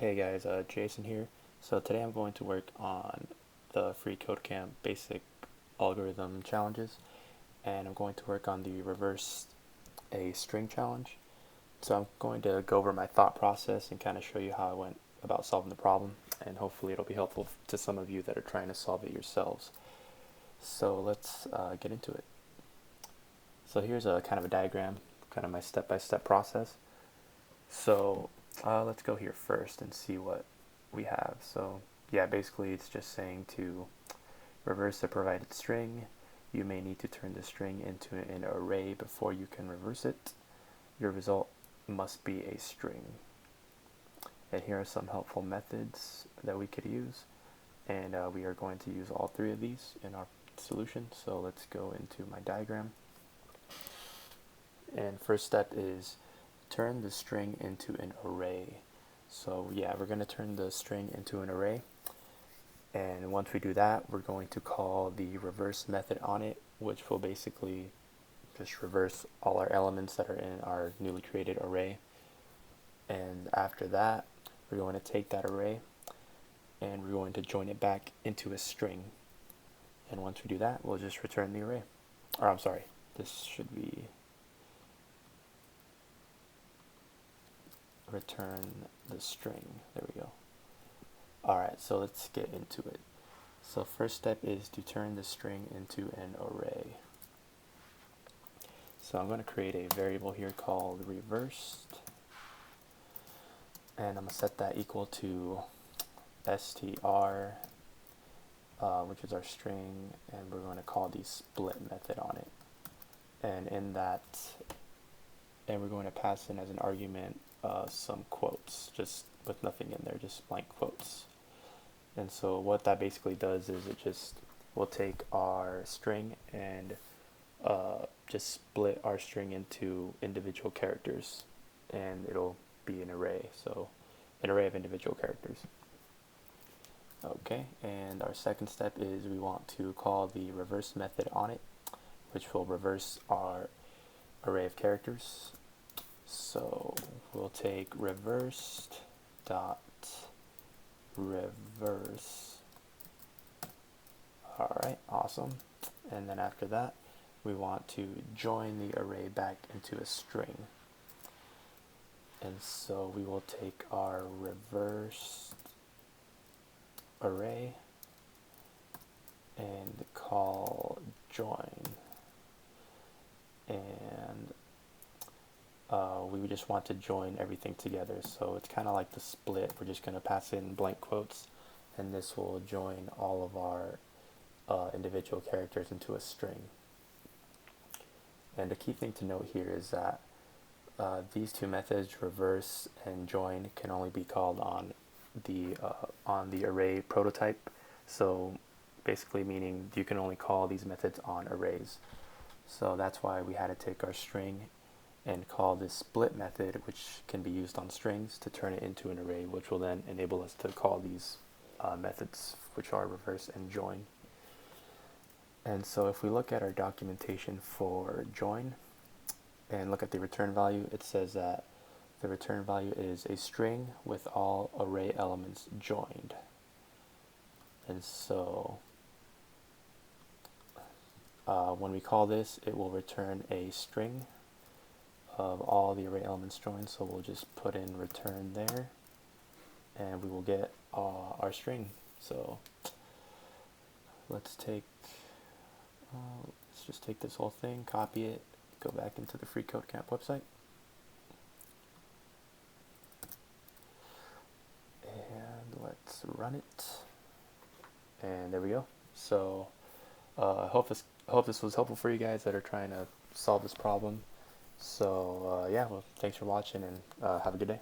Hey guys, Jason here. So today I'm going to work on the Freecodecamp basic algorithm challenges, and I'm going to work on the reverse a string challenge. So I'm going to go over my thought process and kind of show you how I went about solving the problem, and hopefully it'll be helpful to some of you that are trying to solve it yourselves. So let's get into it. So here's a kind of a diagram, kind of my step-by-step process. So let's go here first and see what we have. So yeah, basically it's just saying to reverse a provided string. You may need to turn the string into an array before you can reverse it. Your result must be a string. And here are some helpful methods that we could use. And we are going to use all three of these in our solution. So let's go into my diagram. And first step is turn the string into an array. So yeah, we're going to turn the string into an array. And once we do that, we're going to call the reverse method on it, which will basically just reverse all our elements that are in our newly created array. And after that, we're going to take that array and we're going to join it back into a string. And once we do that, we'll just return the array. Or I'm sorry, this should be return the string. There we go. Alright, so let's get into it. So first step is to turn the string into an array. So I'm going to create a variable here called reversed, and I'm going to set that equal to str, which is our string, and we're going to call the split method on it. And in that, and we're going to pass in as an argument some quotes, just with nothing in there, just blank quotes. And so what that basically does is it just will take our string and just split our string into individual characters, and it'll be an array, so an array of individual characters. Okay, and our second step is we want to call the reverse method on it, which will reverse our array of characters. So we'll take reversed dot reverse. Alright, awesome. And then after that, we want to join the array back into a string. And so we will take our reversed array and call join. And we just want to join everything together. So it's kind of like the split. We're just going to pass in blank quotes, and this will join all of our individual characters into a string. And the key thing to note here is that these two methods, reverse and join, can only be called on the array prototype. So basically meaning you can only call these methods on arrays. So that's why we had to take our string and call this split method, which can be used on strings, to turn it into an array, which will then enable us to call these methods, which are reverse and join. And so if we look at our documentation for join and look at the return value, it says that the return value is a string with all array elements joined. And so when we call this, it will return a string of all the array elements joined. So we'll just put in return there, and we will get our string. So let's just take this whole thing, copy it, go back into the Freecodecamp website, and let's run it. And there we go. So I hope this was helpful for you guys that are trying to solve this problem. So yeah, well, thanks for watching, and have a good day.